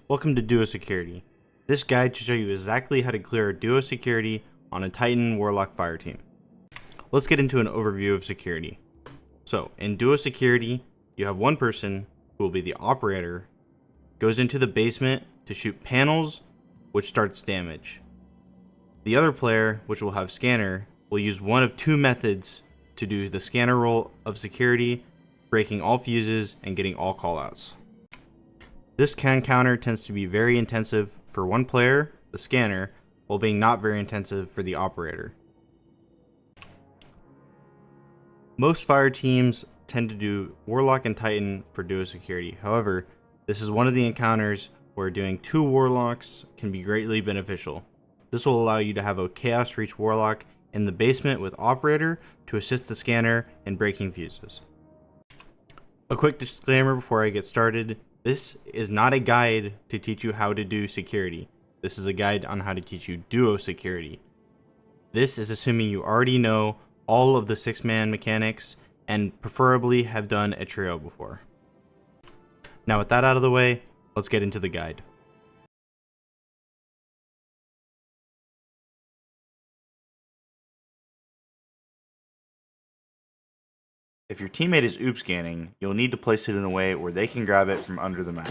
Welcome to Duo Security. This guide to show you exactly how to clear Duo Security on a Titan Warlock fire team. Let's get into an overview of security. So, in Duo Security, you have one person who will be the operator, goes into the basement to shoot panels, which starts damage. The other player, which will have scanner, will use one of two methods to do the scanner role of security, breaking all fuses and getting all callouts. This can counter tends to be very intensive for one player, the scanner, while being not very intensive for the operator. Most fire teams tend to do Warlock and Titan for duo security. However, this is one of the encounters where doing two Warlocks can be greatly beneficial. This will allow you to have a Chaos Reach Warlock in the basement with operator to assist the scanner in breaking fuses. A quick disclaimer before I get started. This is not a guide to teach you how to do security. This is a guide on how to teach you duo security. This is assuming you already know all of the 6-man mechanics and preferably have done a trio before. Now with that out of the way, let's get into the guide. If your teammate is OOP scanning, you'll need to place it in a way where they can grab it from under the map.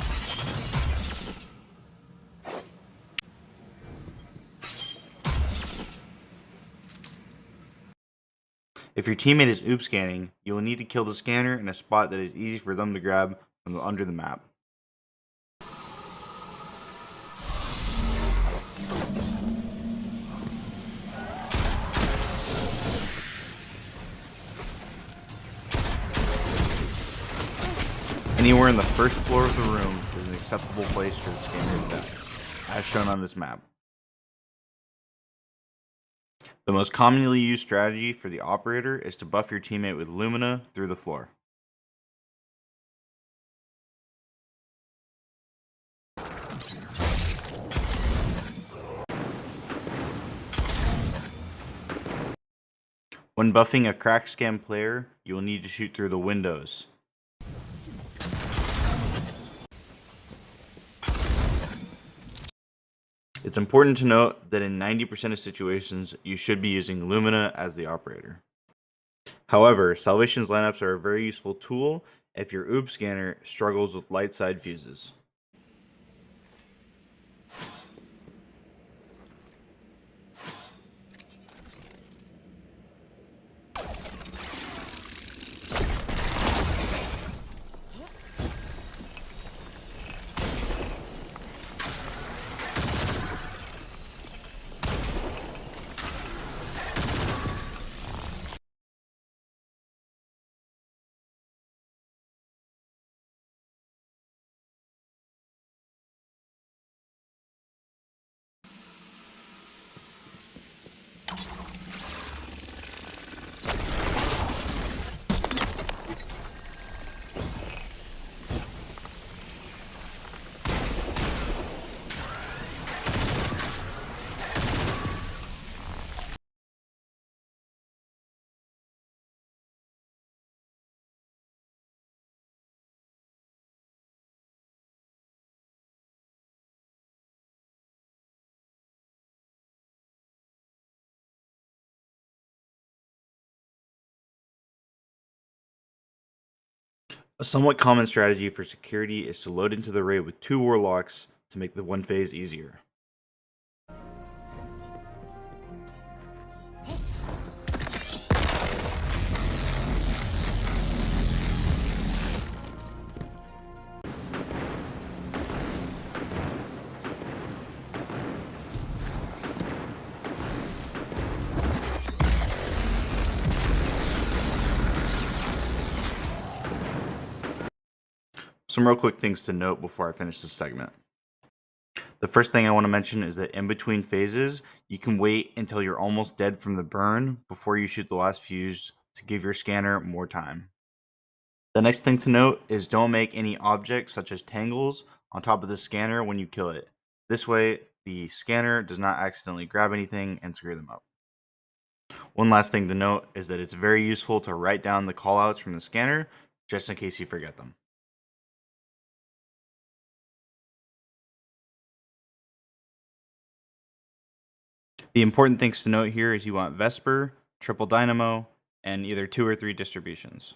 If your teammate is OOP scanning, you will need to kill the scanner in a spot that is easy for them to grab from under the map. Anywhere in the first floor of the room is an acceptable place for the scanner to die, as shown on this map. The most commonly used strategy for the operator is to buff your teammate with Lumina through the floor. When buffing a crack scan player, you will need to shoot through the windows. It's important to note that in 90% of situations, you should be using Lumina as the operator. However, Salvation's lineups are a very useful tool if your OOP scanner struggles with light side fuses. A somewhat common strategy for security is to load into the raid with two Warlocks to make the one phase easier. Some real quick things to note before I finish this segment. The first thing I want to mention is that in between phases, you can wait until you're almost dead from the burn before you shoot the last fuse to give your scanner more time. The next thing to note is don't make any objects such as tangles on top of the scanner when you kill it. This way, the scanner does not accidentally grab anything and screw them up. One last thing to note is that it's very useful to write down the callouts from the scanner just in case you forget them. The important things to note here is you want Vesper, Triple Dynamo, and either 2 or 3 distributions.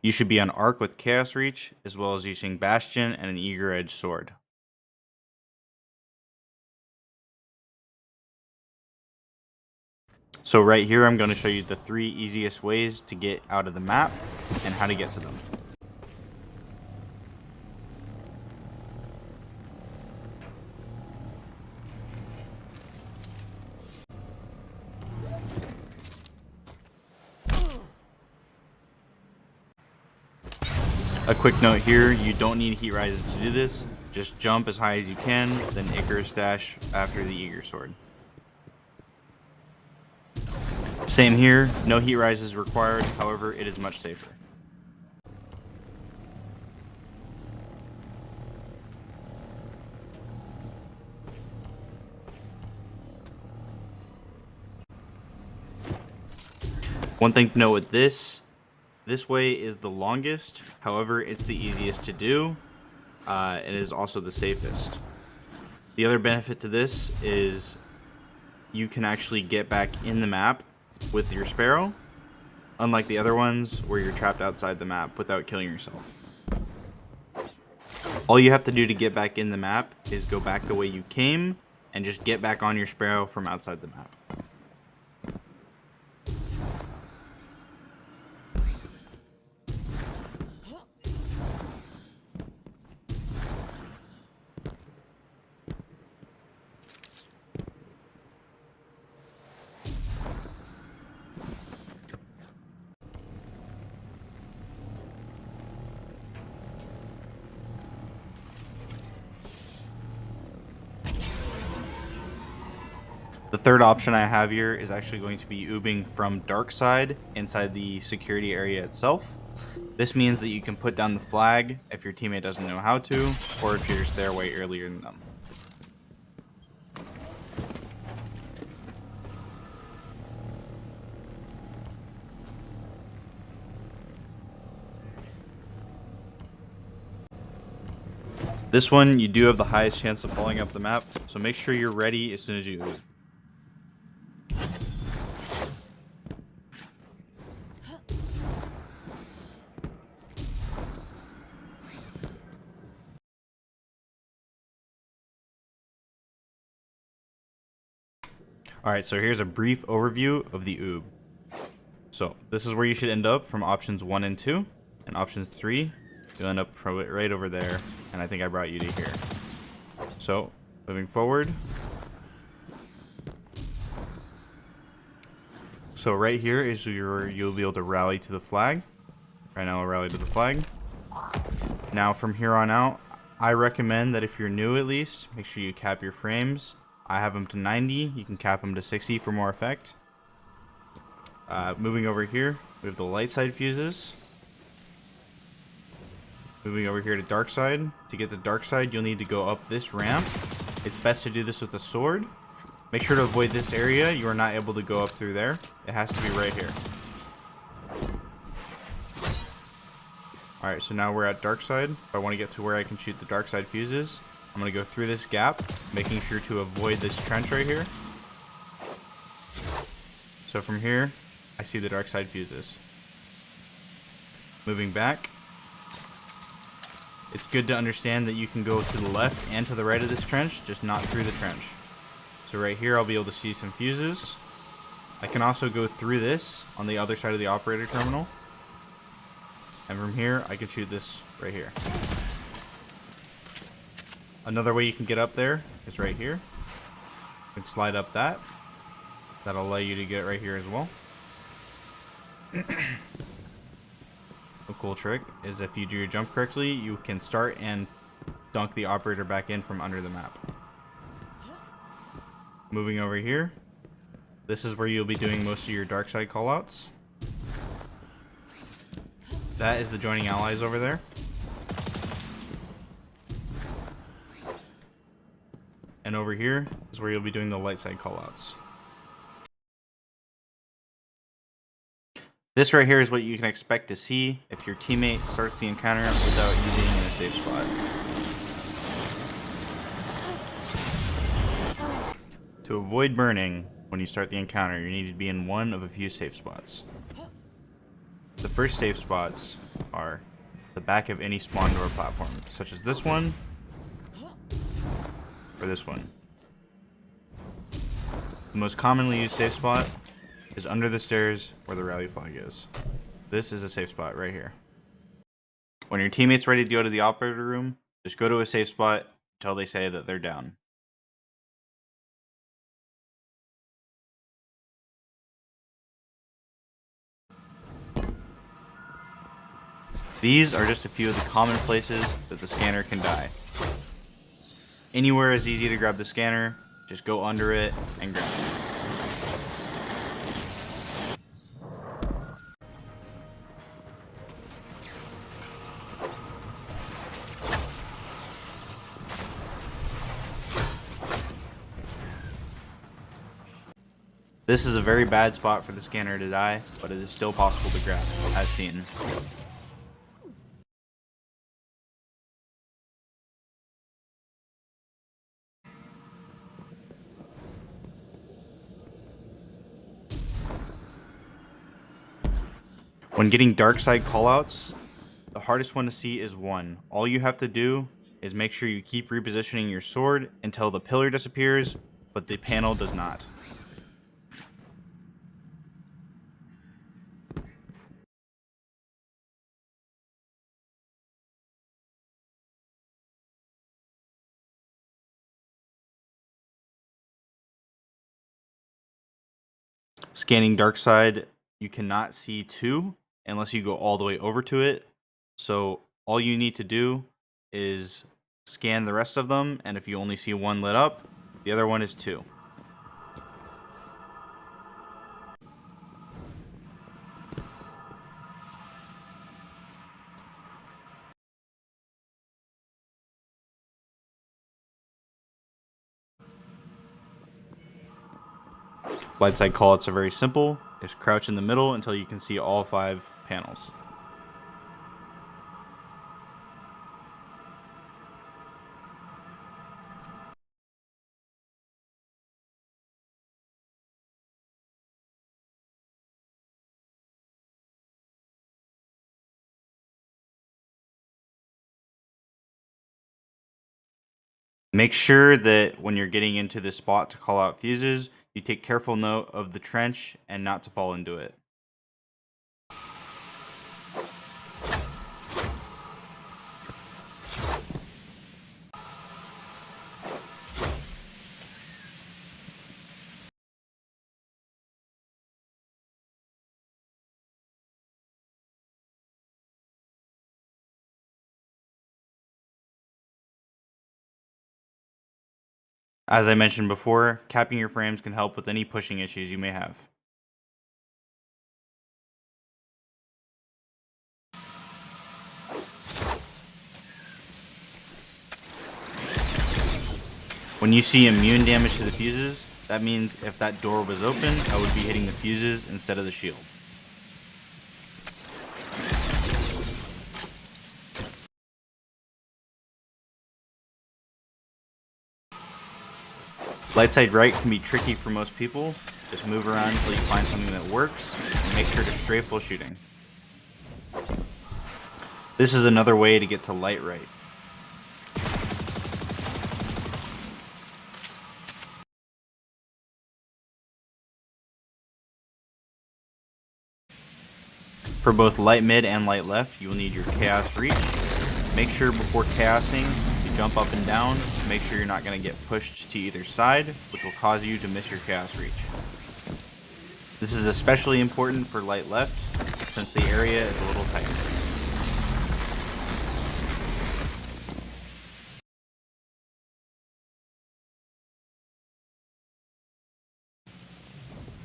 You should be on Arc with Chaos Reach, as well as using Bastion and an Eager Edge sword. So right here, I'm going to show you the 3 easiest ways to get out of the map and how to get to them. A quick note here, you don't need heat rises to do this. Just jump as high as you can, then Icarus dash after the Eager Sword. Same here, no heat rises required, however it is much safer. One thing to note with this way is the longest, however it's the easiest to do, and it is also the safest. The other benefit to this is you can actually get back in the map with your sparrow, unlike the other ones where you're trapped outside the map without killing yourself. All you have to do to get back in the map is go back the way you came and just get back on your sparrow from outside the map. The third option I have here is actually going to be oobing from dark side inside the security area itself. This means that you can put down the flag if your teammate doesn't know how to, or if you're just there way earlier than them. This one, you do have the highest chance of falling up the map, so make sure you're ready as soon as you oob. Alright, so here's a brief overview of the oob. So this is where you should end up from options 1 and 2, and options 3, you'll end up right over there, and I think I brought you to here. So, moving forward. So right here is you'll be able to rally to the flag. Right now I'll rally to the flag. Now from here on out, I recommend that if you're new at least, make sure you cap your frames. I have them to 90, you can cap them to 60 for more effect. Moving over here, we have the light side fuses. Moving over here to dark side. To get to dark side, you'll need to go up this ramp. It's best to do this with a sword. Make sure to avoid this area. You are not able to go up through there. It has to be right here. Alright, so now we're at dark side. If I want to get to where I can shoot the dark side fuses, I'm going to go through this gap, making sure to avoid this trench right here. So from here, I see the dark side fuses. Moving back. It's good to understand that you can go to the left and to the right of this trench, just not through the trench. So right here, I'll be able to see some fuses. I can also go through this on the other side of the operator terminal. And from here, I can shoot this right here. Another way you can get up there is right here. You can slide up that. That'll allow you to get right here as well. A cool trick is if you do your jump correctly, you can start and dunk the operator back in from under the map. Moving over here, this is where you'll be doing most of your dark side callouts. That is the joining allies over there. And over here is where you'll be doing the light side callouts. This right here is what you can expect to see if your teammate starts the encounter without you being in a safe spot. To avoid burning when you start the encounter, you need to be in one of a few safe spots. The first safe spots are the back of any spawn door platform, such as this one or this one. The most commonly used safe spot is under the stairs where the rally flag is. This is a safe spot right here. When your teammate's ready to go to the operator room, just go to a safe spot until they say that they're down. These are just a few of the common places that the scanner can die. Anywhere is easy to grab the scanner, just go under it and grab it. This is a very bad spot for the scanner to die, but it is still possible to grab, as seen. When getting dark side callouts, the hardest one to see is 1. All you have to do is make sure you keep repositioning your sword until the pillar disappears, but the panel does not. Scanning dark side, you cannot see 2 unless you go all the way over to it. So all you need to do is scan the rest of them, and if you only see 1 lit up, the other one is 2. Light side callouts are very simple. Just crouch in the middle until you can see all 5 panels. Make sure that when you're getting into this spot to call out fuses, you take careful note of the trench and not to fall into it. As I mentioned before, capping your frames can help with any pushing issues you may have. When you see immune damage to the fuses, that means if that door was open, I would be hitting the fuses instead of the shield. Light side right can be tricky for most people. Just move around until you find something that works, and make sure to strafe while shooting. This is another way to get to light right. For both light mid and light left, you will need your chaos reach. Make sure before chaosing, you jump up and down. Make sure you're not going to get pushed to either side, which will cause you to miss your chaos reach. This is especially important for light left, since the area is a little tight.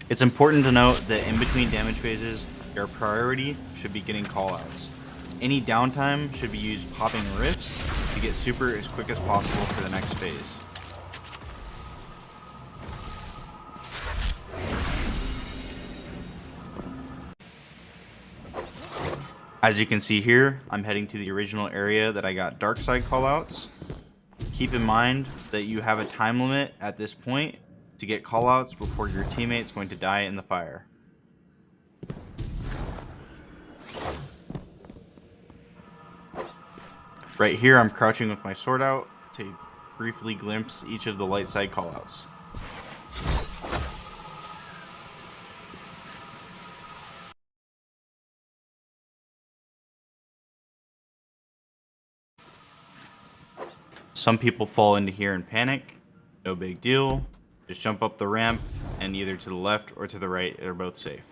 It's important to note that in between damage phases, your priority should be getting callouts. Any downtime should be used popping rifts to get super as quick as possible for the next phase. As you can see here, I'm heading to the original area that I got dark side callouts. Keep in mind that you have a time limit at this point to get callouts before your teammate's going to die in the fire. Right here, I'm crouching with my sword out to briefly glimpse each of the light side callouts. Some people fall into here and panic. No big deal. Just jump up the ramp, and either to the left or to the right, they're both safe.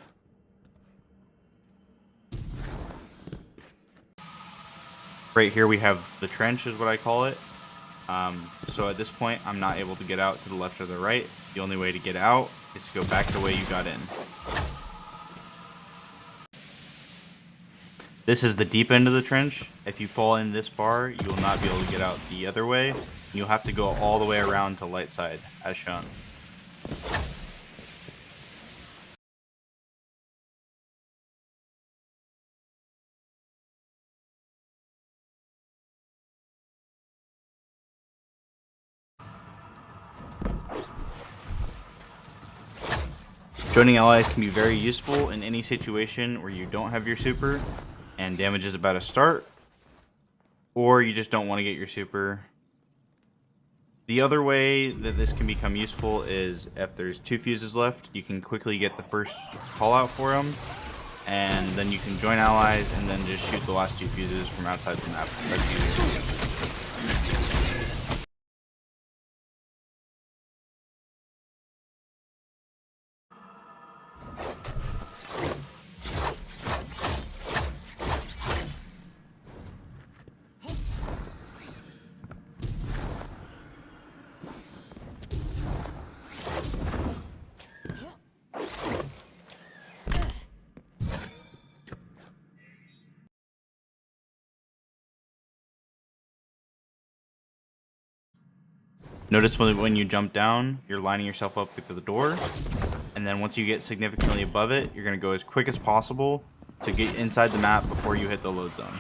Right here we have the trench, is what I call it. So at this point, I'm not able to get out to the left or the right. The only way to get out is to go back the way you got in. This is the deep end of the trench. If you fall in this far, you will not be able to get out the other way. You'll have to go all the way around to light side, as shown. Joining allies can be very useful in any situation where you don't have your super and damage is about to start, or you just don't want to get your super. The other way that this can become useful is if there's 2 fuses left, you can quickly get the first call out for them, and then you can join allies and then just shoot the last 2 fuses from outside the map. That's easier. Notice when you jump down, you're lining yourself up to the door, and then once you get significantly above it, you're going to go as quick as possible to get inside the map before you hit the load zone.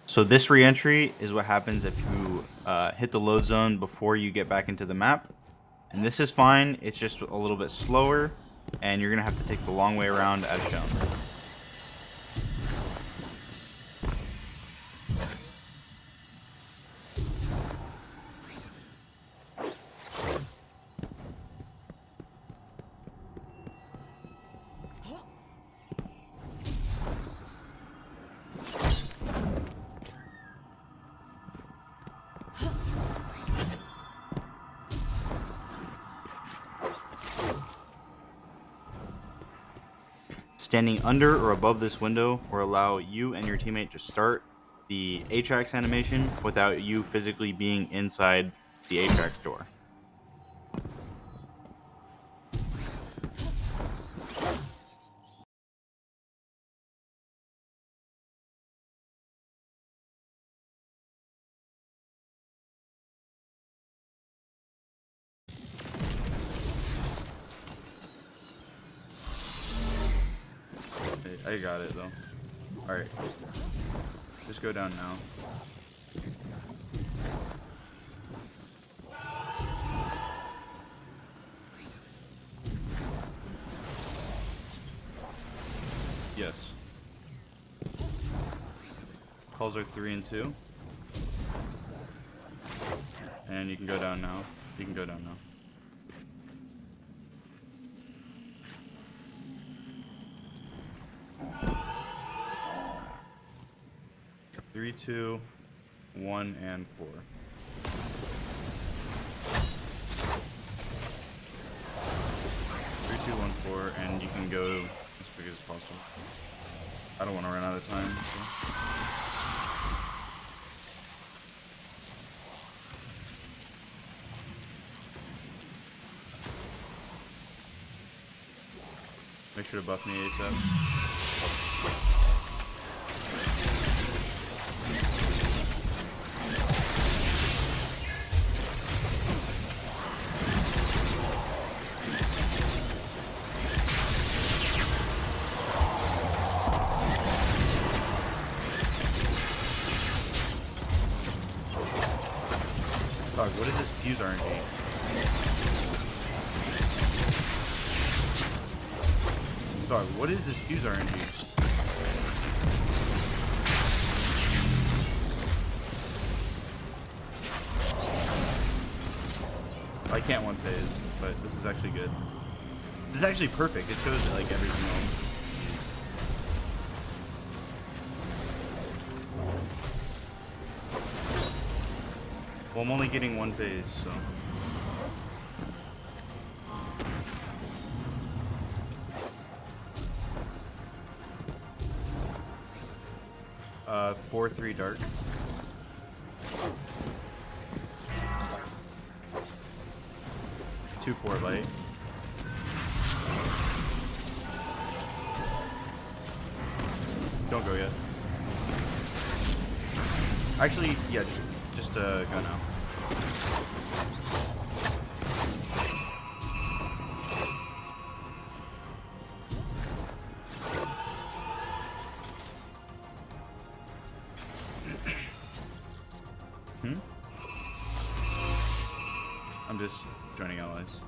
So this re-entry is what happens if you hit the load zone before you get back into the map. And this is fine, it's just a little bit slower, and you're going to have to take the long way around as shown. Standing under or above this window will allow you and your teammate to start the Atrax animation without you physically being inside the Atrax door. I got it though. Alright. Just go down now. Yes. Calls are 3 and 2. And you can go down now. You can go down now. 3, 2, 1, and 4. 3, 2, 1, 4, and you can go as big as possible. I don't want to run out of time. So. Make sure to buff me ASAP. Dog, what is this fuse RNG? Dog, what is this fuse RNG? I can't one phase, but this is actually good. This is actually perfect. It shows it like everything else. Well, I'm only getting one phase, so. 4-3 dark. 2-4 light. Don't go yet. Actually, yeah, just go now. I'm just joining allies.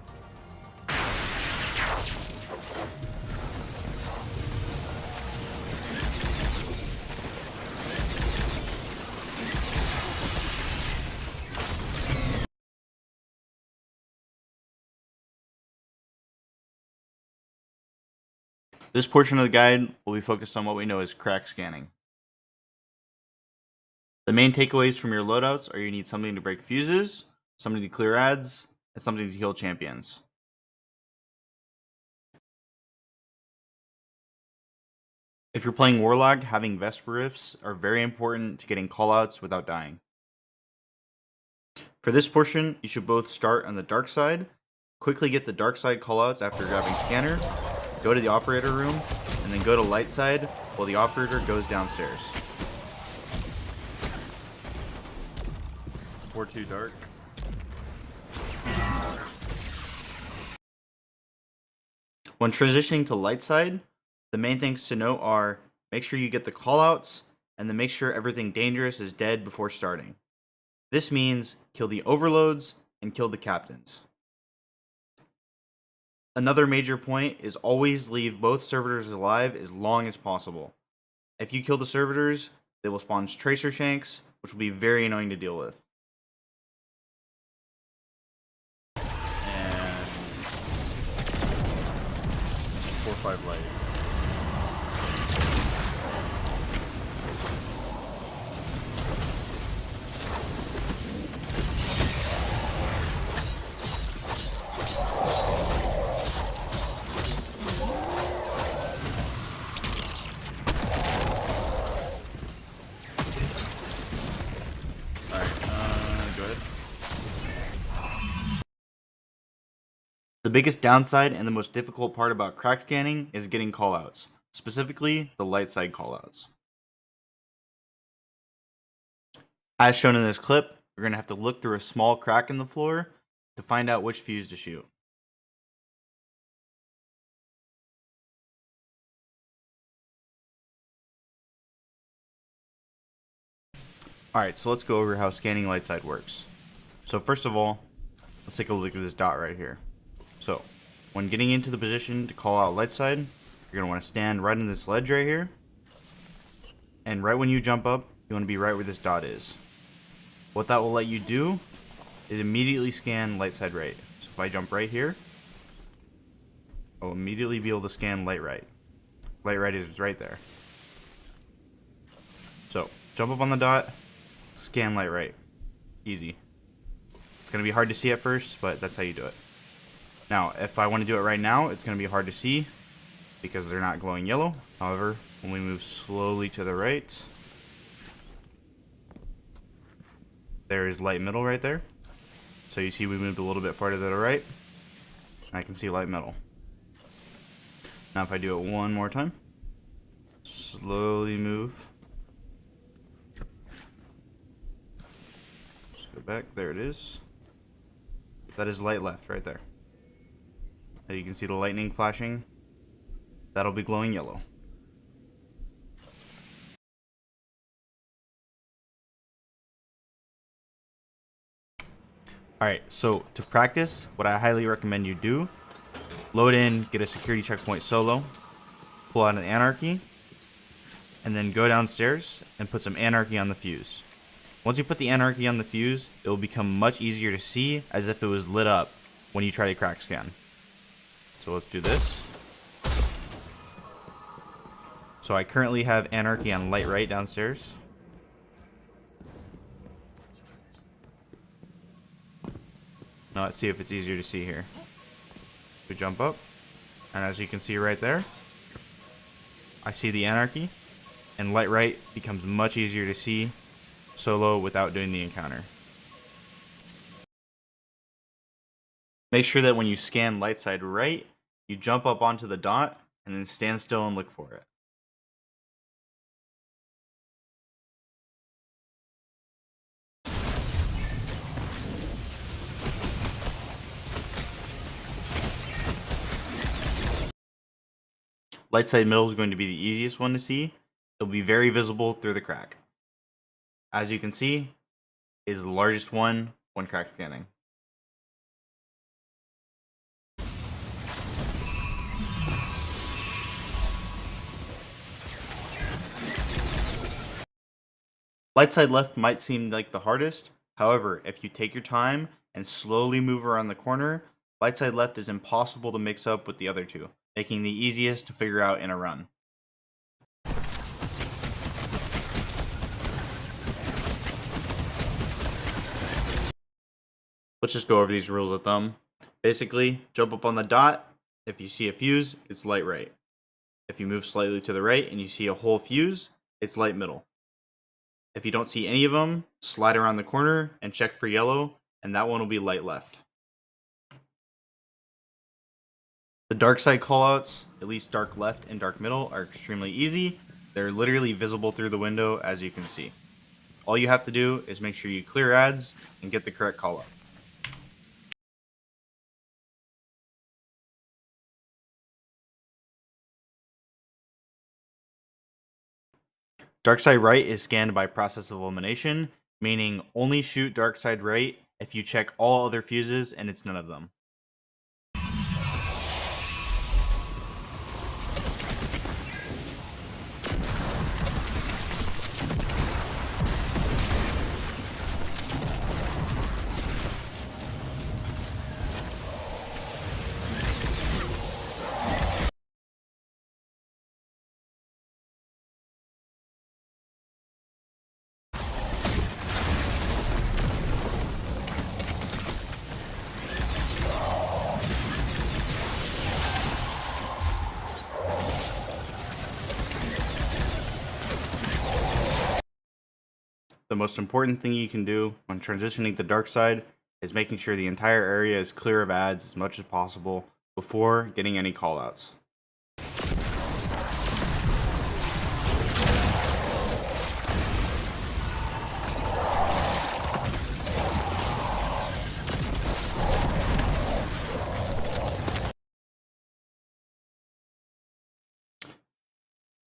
This portion of the guide will be focused on what we know as crack scanning. The main takeaways from your loadouts are you need something to break fuses, something to clear ads, and something to heal champions. If you're playing Warlock, having Vesper Rifts are very important to getting callouts without dying. For this portion, you should both start on the dark side, quickly get the dark side callouts after grabbing scanner, go to the operator room, and then go to light side while the operator goes downstairs. 4-2 dark. When transitioning to light side, the main things to note are make sure you get the callouts and then make sure everything dangerous is dead before starting. This means kill the overloads and kill the captains. Another major point is always leave both servitors alive as long as possible. If you kill the servitors, they will spawn tracer shanks, which will be very annoying to deal with. And 4-5 light. The biggest downside and the most difficult part about crack scanning is getting callouts, specifically the light side callouts. As shown in this clip, you're going to have to look through a small crack in the floor to find out which fuse to shoot. Alright, so let's go over how scanning light side works. So first of all, let's take a look at this dot right here. So, when getting into the position to call out light side, you're going to want to stand right in this ledge right here. And right when you jump up, you want to be right where this dot is. What that will let you do is immediately scan light side right. So if I jump right here, I'll immediately be able to scan light right. Light right is right there. So, jump up on the dot, scan light right. Easy. It's going to be hard to see at first, but that's how you do it. Now, if I want to do it right now, it's going to be hard to see because they're not glowing yellow. However, when we move slowly to the right, there is light middle right there. So you see we moved a little bit farther to the right, and I can see light middle. Now if I do it one more time, slowly move. Just go back, there it is. That is light left right there. And you can see the lightning flashing. That'll be glowing yellow. Alright, so to practice, what I highly recommend you do, load in, get a security checkpoint solo, pull out an anarchy, and then go downstairs and put some anarchy on the fuse. Once you put the anarchy on the fuse, it will become much easier to see as if it was lit up when you try to crack scan. So let's do this. So I currently have anarchy on light right downstairs. Now let's see if it's easier to see here. We jump up, and as you can see right there, I see the anarchy, and light right becomes much easier to see solo without doing the encounter. Make sure that when you scan light side right, you jump up onto the dot and then stand still and look for it. Light side middle is going to be the easiest one to see. It'll be very visible through the crack. As you can see, it is the largest one when crack scanning. Light side left might seem like the hardest. However, if you take your time and slowly move around the corner, light side left is impossible to mix up with the other two, making the easiest to figure out in a run. Let's just go over these rules of thumb. Basically, jump up on the dot. If you see a fuse, it's light right. If you move slightly to the right and you see a whole fuse, it's light middle. If you don't see any of them, slide around the corner and check for yellow, and that one will be light left. The dark side callouts, at least dark left and dark middle, are extremely easy. They're literally visible through the window, as you can see. All you have to do is make sure you clear ads and get the correct callout. Dark side right is scanned by process of elimination, meaning only shoot dark side right if you check all other fuses and it's none of them. The most important thing you can do when transitioning to dark side is making sure the entire area is clear of ads as much as possible before getting any callouts.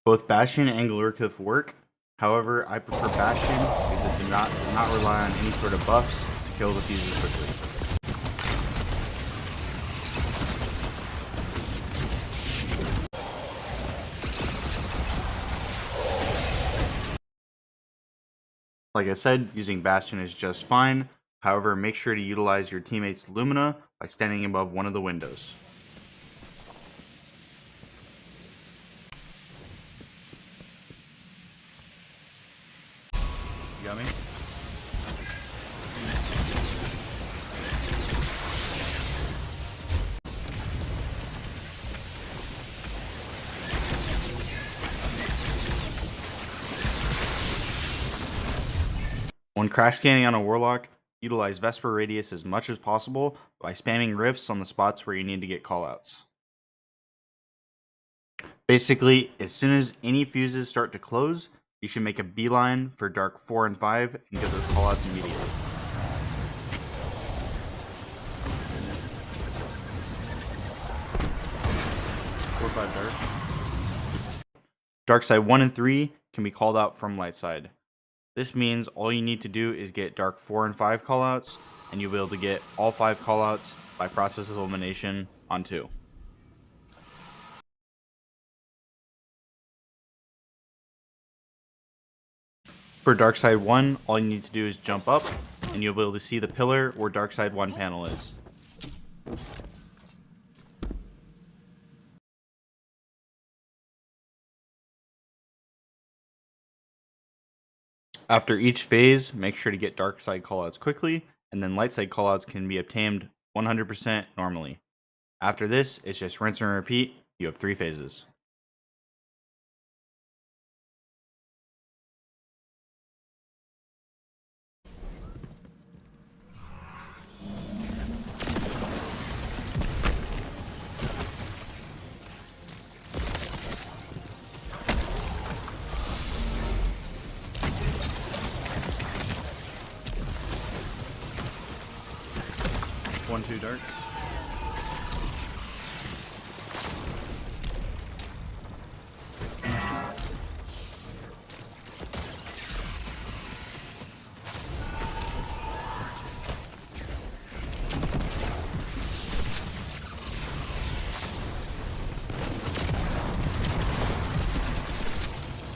Both Bastion and Glurkif work. However, I prefer Bastion because it does not rely on any sort of buffs to kill the fuses quickly. Like I said, using Bastion is just fine. However, make sure to utilize your teammate's Lumina by standing above one of the windows. You got me? When crack scanning on a Warlock, utilize Vesper Radius as much as possible by spamming rifts on the spots where you need to get callouts. Basically, as soon as any fuses start to close, you should make a beeline for dark 4 and 5 and get those callouts immediately. Dark side 1 and 3 can be called out from light side. This means all you need to do is get dark 4 and 5 callouts, and you'll be able to get all 5 callouts by process elimination on 2. For dark side 1, all you need to do is jump up, and you'll be able to see the pillar where dark side 1 panel is. After each phase, make sure to get dark side callouts quickly, and then light side callouts can be obtained 100% normally. After this, it's just rinse and repeat. You have 3 phases. One, 2 dark.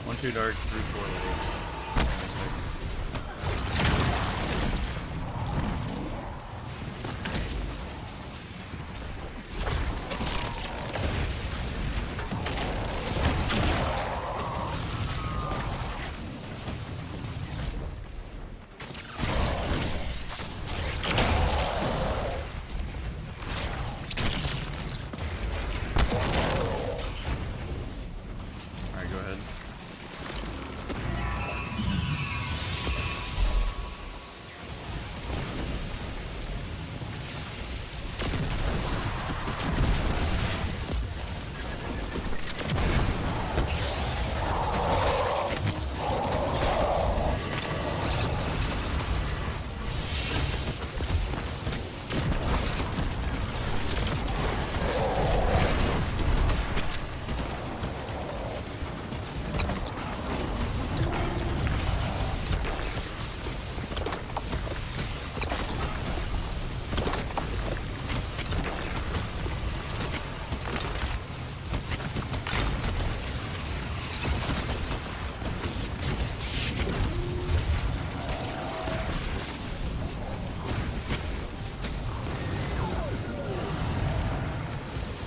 One, 2 dark, 3, 4 light. Alright, go ahead.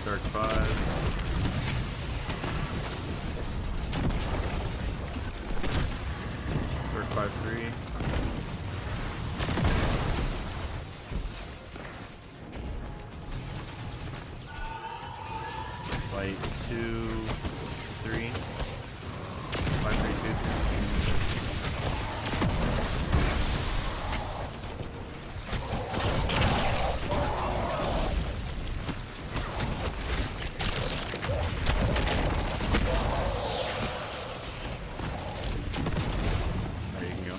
Dark 5. Dark 5, 3. Light 2, 3. 5, 3, 2. There you can go.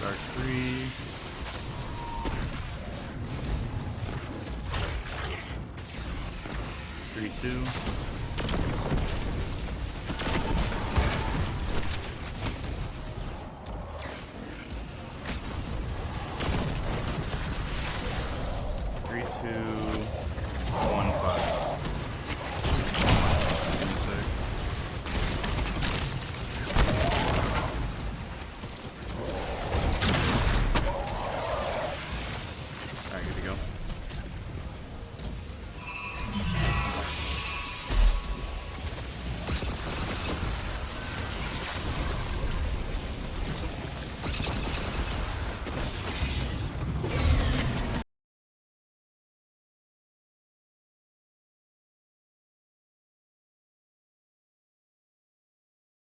Dark 3. Three, 2. Three, 2.